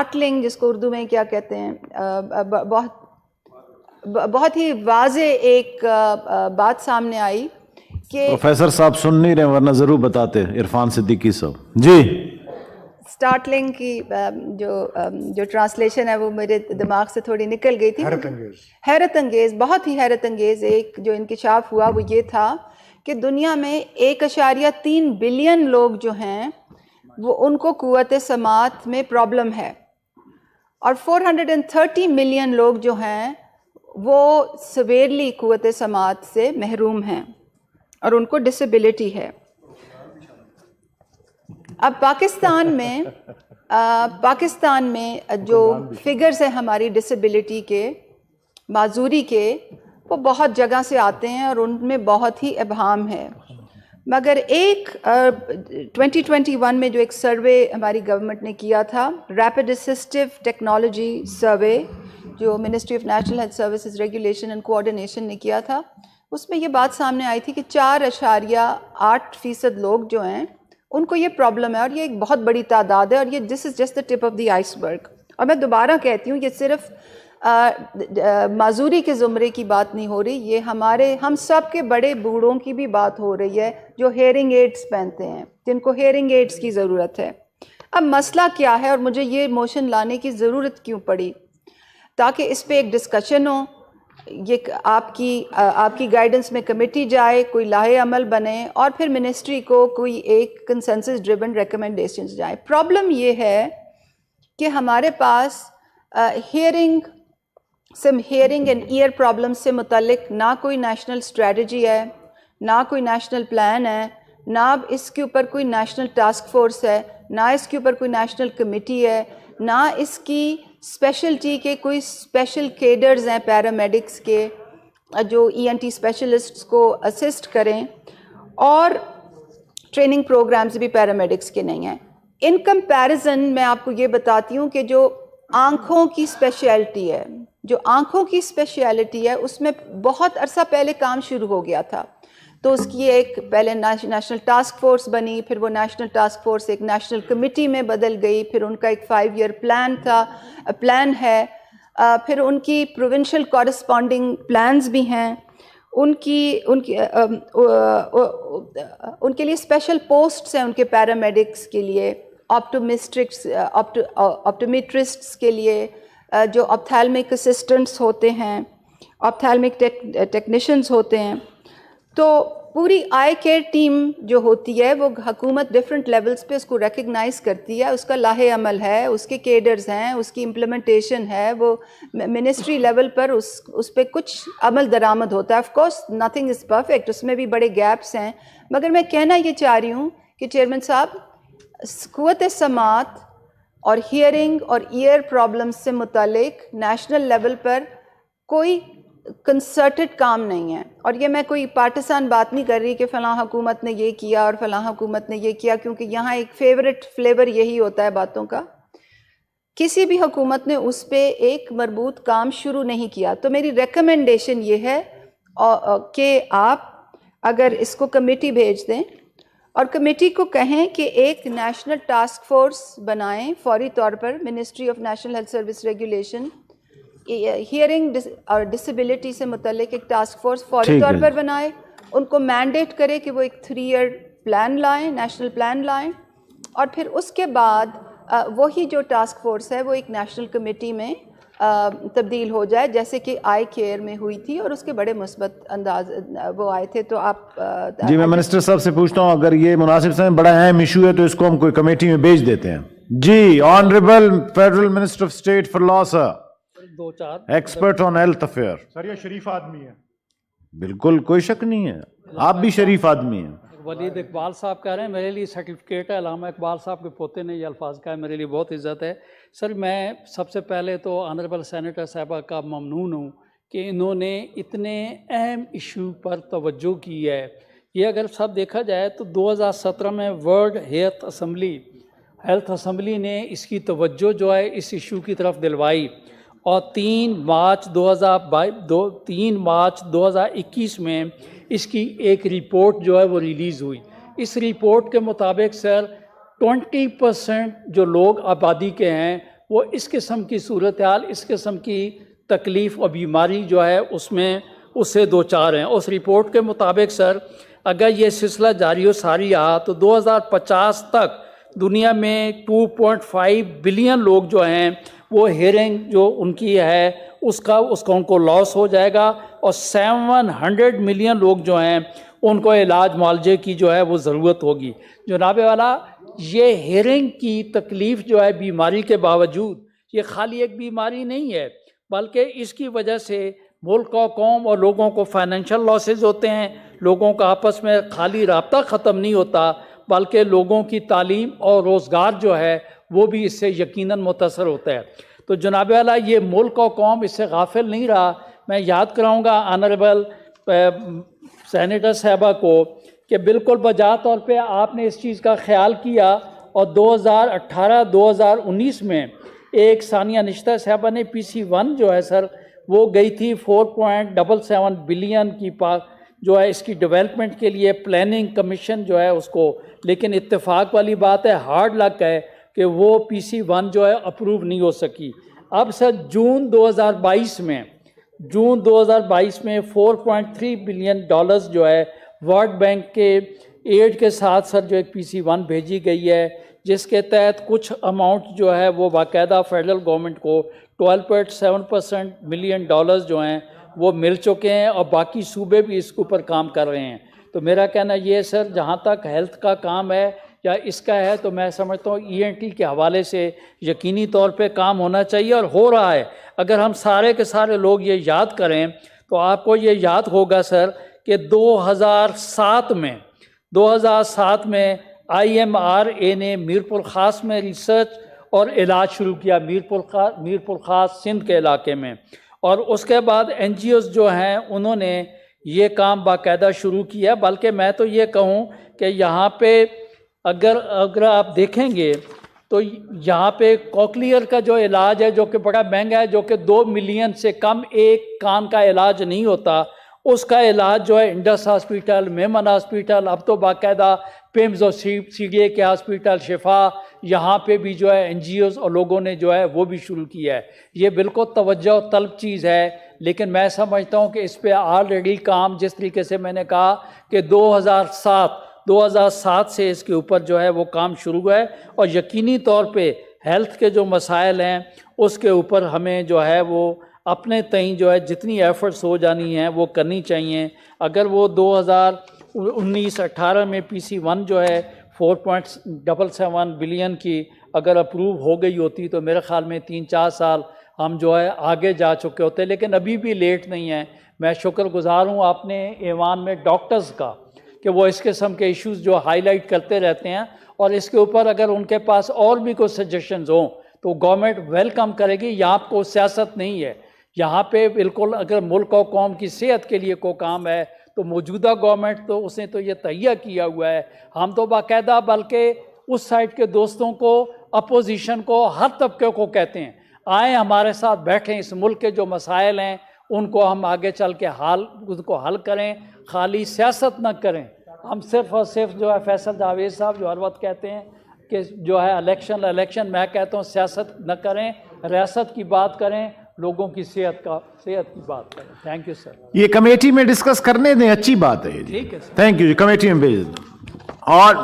Startling جس کو اردو میں کیا کہتے ہیں، بہت ہی واضح ایک بات سامنے آئی کہ پروفیسر صاحب سن نہیں رہے ورنہ ضرور بتاتے عرفان صدیقی صاحب جی. اسٹارٹلنگ کی جو ٹرانسلیشن ہے وہ میرے دماغ سے تھوڑی نکل گئی تھی. حیرت انگیز، بہت ہی حیرت انگیز ایک جو انکشاف ہوا وہ یہ تھا کہ دنیا میں 1.3 بلین لوگ جو ہیں وہ ان کو قوت سماعت میں پرابلم ہے، اور 430 ملین لوگ جو ہیں وہ سویرلی قوت سماعت سے محروم ہیں اور ان کو ڈسیبلٹی ہے. اب پاکستان میں جو فگرز ہیں ہماری ڈسیبلٹی کے، معذوری کے، وہ بہت جگہ سے آتے ہیں اور ان میں بہت ہی ابہام ہے. مگر ایک 2021 میں جو ایک سروے ہماری گورنمنٹ نے کیا تھا، ریپڈ اسسٹیو ٹیکنالوجی سروے، جو ministry of national health services regulation and coordination نے کیا تھا، اس میں یہ بات سامنے آئی تھی کہ 4.8% لوگ جو ہیں ان کو یہ پرابلم ہے، اور یہ ایک بہت بڑی تعداد ہے، اور یہ this is just the tip of the ice berg. اور میں دوبارہ کہتی ہوں یہ صرف معذوری کے زمرے کی بات نہیں ہو رہی، یہ ہم سب کے بڑے بوڑھوں کی بھی بات ہو رہی ہے جو ہیئرنگ ایڈز پہنتے ہیں، جن کو ہیئرنگ ایڈز کی ضرورت ہے. اب مسئلہ کیا ہے اور مجھے یہ موشن لانے کی ضرورت کیوں پڑی؟ تاکہ اس پہ ایک ڈسکشن ہو، یہ آپ کی گائیڈنس میں کمیٹی جائے، کوئی لاہے عمل بنے، اور پھر منسٹری کو کوئی ایک کنسنسس ڈریون ریکمنڈیشنز جائیں. پرابلم یہ ہے کہ ہمارے پاس ہیئرنگ اینڈ ایئر پرابلم سے متعلق نہ کوئی نیشنل اسٹریٹجی ہے، نہ کوئی نیشنل پلان ہے، نہ اس کے اوپر کوئی نیشنل ٹاسک فورس ہے، نہ اس کے اوپر کوئی نیشنل کمیٹی ہے، نہ اس کی اسپیشلٹی کے کوئی اسپیشل کیڈرز ہیں پیرامیڈکس کے جو ENT اسپیشلسٹس کو اسسٹ کریں، اور ٹریننگ پروگرامز بھی پیرامیڈکس کے نہیں ہیں. ان کمپیریزن میں آپ کو یہ بتاتی ہوں کہ جو آنکھوں کی اسپیشلٹی ہے اس میں بہت عرصہ پہلے کام شروع ہو گیا تھا. تو اس کی ایک پہلے نیشنل ٹاسک فورس بنی، پھر وہ نیشنل ٹاسک فورس ایک نیشنل کمیٹی میں بدل گئی، پھر ان کا ایک 5 ایئر پلان ہے، پھر ان کی پروونشل کورسپونڈنگ پلانز بھی ہیں، ان کے لیے اسپیشل پوسٹس ہیں ان کے پیرامیڈکس کے لیے، آپٹومیٹرسٹس کے لیے، جو آپتھالمک اسسٹنٹس ہوتے ہیں، آپتھالمک ٹیکنیشینز ہوتے ہیں. تو پوری آئی کیئر ٹیم جو ہوتی ہے وہ حکومت ڈفرینٹ لیولز پہ اس کو ریکگنائز کرتی ہے، اس کا لاہے عمل ہے، اس کے کیڈرز ہیں، اس کی امپلیمنٹیشن ہے، وہ منسٹری لیول پر اس پہ کچھ عمل درآمد ہوتا ہے. Of course nothing is perfect, اس میں بھی بڑے گیپس ہیں. مگر میں کہنا یہ چاہ رہی ہوں کہ چیئرمین صاحب، قوت سماعت اور ہیئرنگ اور ایئر پرابلمس سے متعلق نیشنل لیول پر کوئی کنسرٹڈ کام نہیں ہے. اور یہ میں کوئی پارٹیسن بات نہیں کر رہی کہ فلاں حکومت نے یہ کیا اور فلاں حکومت نے یہ کیا، کیونکہ یہاں ایک فیورٹ فلیور یہی ہوتا ہے باتوں کا. کسی بھی حکومت نے اس پہ ایک مربوط کام شروع نہیں کیا. تو میری ریکمنڈیشن یہ ہے کہ آپ اگر اس کو کمیٹی بھیج دیں اور کمیٹی کو کہیں کہ ایک نیشنل ٹاسک فورس بنائیں فوری طور پر، ministry of national health service regulation, hearing اور ڈسیبلٹی سے متعلق ایک ٹاسک فورس فوری طور پر بنائے، ان کو مینڈیٹ کرے کہ وہ ایک 3 ایئر پلان لائیں، نیشنل پلان لائیں، اور پھر اس کے بعد وہی جو ٹاسک فورس ہے وہ ایک نیشنل کمیٹی میں تبدیل ہو جائے، جیسے کہ آئی کیئر میں ہوئی تھی، اور اس کے بڑے مثبت انداز وہ آئے تھے. تو آپ جی میں منسٹر صاحب سے پوچھتا ہوں، اگر یہ مناسب سمجھیں، بڑا اہم ایشو ہے تو اس کو ہم کوئی کمیٹی میں بھیج دیتے ہیں. جی honourable federal minister of state for law sir, expert on health affair. Sir یہ شریف آدمی ہے. بالکل کوئی شک نہیں ہے، آپ بھی شریف آدمی ہیں. ولید اقبال صاحب کہہ رہے ہیں میرے لیے سرٹیفکیٹ ہے، علامہ اقبال صاحب کے پوتے نے یہ الفاظ کہا ہے، میرے لیے بہت عزت ہے. سر میں سب سے پہلے تو آنریبل سینیٹر صاحبہ کا ممنون ہوں کہ انہوں نے اتنے اہم ایشو پر توجہ کی ہے. یہ اگر سب دیکھا جائے تو 2017 میں ورلڈ ہیلتھ اسمبلی نے اس کی توجہ جو ہے اس ایشو کی طرف دلوائی، اور 3 مارچ 2021 میں اس کی ایک رپورٹ جو ہے وہ ریلیز ہوئی. اس رپورٹ کے مطابق سر 20% جو لوگ آبادی کے ہیں وہ اس قسم کی صورتحال، اس قسم کی تکلیف اور بیماری جو ہے اس میں اس سے دو چار ہیں۔ اس رپورٹ کے مطابق سر اگر یہ سلسلہ جاری و ساری رہا تو 2050 تک دنیا میں 2.5 بلین لوگ جو ہیں وہ ہیئرنگ جو ان کی ہے اس کا ان کو لاس ہو جائے گا، اور 700 ملین لوگ جو ہیں ان کو علاج معالجے کی جو ہے وہ ضرورت ہوگی۔ جناب والا، یہ ہیئرنگ کی تکلیف جو ہے بیماری کے باوجود یہ خالی ایک بیماری نہیں ہے، بلکہ اس کی وجہ سے ملک و قوم اور لوگوں کو فائنینشیل لاسز ہوتے ہیں، لوگوں کا آپس میں خالی رابطہ ختم نہیں ہوتا بلکہ لوگوں کی تعلیم اور روزگار جو ہے وہ بھی اس سے یقیناً متاثر ہوتا ہے۔ تو جناب والا، یہ ملک و قوم اس سے غافل نہیں رہا۔ میں یاد کراؤں گا آنریبل سینیٹر صاحبہ کو کہ بالکل بجا طور پہ آپ نے اس چیز کا خیال کیا، اور 2018-2019 میں ایک ثانیہ نشتہ صاحبہ نے PC1 جو ہے سر وہ گئی تھی 4.77 بلین کی جو ہے اس کی ڈیولپمنٹ کے لیے پلاننگ کمیشن جو ہے اس کو، لیکن اتفاق والی بات ہے، ہارڈ لک ہے کہ وہ PC1 جو ہے اپروو نہیں ہو سکی۔ اب سر جون 2022 میں 4.3 بلین ڈالرز جو ہے ورلڈ بینک کے ایڈ کے ساتھ سر جو ایک PC1 بھیجی گئی ہے، جس کے تحت کچھ اماؤنٹ جو ہے وہ باقاعدہ فیڈرل گورنمنٹ کو 12.7% ملین ڈالرز جو ہیں وہ مل چکے ہیں، اور باقی صوبے بھی اس کے اوپر کام کر رہے ہیں۔ تو میرا کہنا یہ سر جہاں تک ہیلتھ کا کام ہے یا اس کا ہے تو میں سمجھتا ہوں ENT کے حوالے سے یقینی طور پہ کام ہونا چاہیے، اور ہو رہا ہے۔ اگر ہم سارے کے سارے لوگ یہ یاد کریں تو آپ کو یہ یاد ہوگا سر کہ 2007 میں IMRA نے میر پور خاص میں ریسرچ اور علاج شروع کیا، میر پور خاص سندھ کے علاقے میں، اور اس کے بعد NGOs جو ہیں انہوں نے یہ کام باقاعدہ شروع کیا۔ بلکہ میں تو یہ کہوں کہ یہاں پہ اگر آپ دیکھیں گے تو یہاں پہ کوکلیئر کا جو علاج ہے جو کہ بڑا مہنگا ہے، جو کہ 2 ملین سے کم ایک کان کا علاج نہیں ہوتا، اس کا علاج جو ہے انڈس ہاسپیٹل، میمن ہاسپیٹل، اب تو باقاعدہ پیمز اور CDA کے ہاسپیٹل، شفا، یہاں پہ بھی جو ہے NGOs اور لوگوں نے جو ہے وہ بھی شروع کیا ہے۔ یہ بالکل توجہ طلب چیز ہے، لیکن میں سمجھتا ہوں کہ اس پہ آلریڈی کام جس طریقے سے میں نے کہا کہ 2007 سے اس کے اوپر جو ہے وہ کام شروع ہے، اور یقینی طور پہ ہیلتھ کے جو مسائل ہیں اس کے اوپر ہمیں جو ہے وہ اپنے تئیں جو ہے جتنی ایفرٹس ہو جانی ہیں وہ کرنی چاہیے۔ اگر وہ 2019-18 میں PC1 جو ہے 4.77 بلین کی اگر اپروو ہو گئی ہوتی تو میرے خیال میں 3-4 سال ہم جو ہے آگے جا چکے ہوتے، لیکن ابھی بھی لیٹ نہیں ہے۔ میں شکر گزار ہوں اپنے ایوان میں ڈاکٹرز کا کہ وہ اس قسم کے ایشوز جو ہائی لائٹ کرتے رہتے ہیں، اور اس کے اوپر اگر ان کے پاس اور بھی کوئی سجیشنز ہوں تو گورنمنٹ ویلکم کرے گی۔ یہاں کو سیاست نہیں ہے، یہاں پہ بالکل اگر ملک و قوم کی صحت کے لیے کوئی کام ہے تو موجودہ گورنمنٹ تو اس نے تو یہ تہیہ کیا ہوا ہے۔ ہم تو باقاعدہ بلکہ اس سائڈ کے دوستوں کو، اپوزیشن کو، ہر طبقے کو کہتے ہیں آئیں ہمارے ساتھ بیٹھیں، اس ملک کے جو مسائل ہیں ان کو ہم آگے چل کے ان کو حل کریں، خالی سیاست نہ کریں۔ ہم صرف اور صرف جو ہے فیصل جاوید صاحب جو ہر وقت کہتے ہیں کہ جو ہے الیکشن، میں کہتا ہوں سیاست نہ کریں، ریاست کی بات کریں، لوگوں کی صحت کی بات کریں۔ Thank you sir. یہ کمیٹی میں ڈسکس کرنے دیں، اچھی بات ہے۔ ٹھیک ہے سر، تھینک یو جی، کمیٹی میں بھیج دیں۔ اور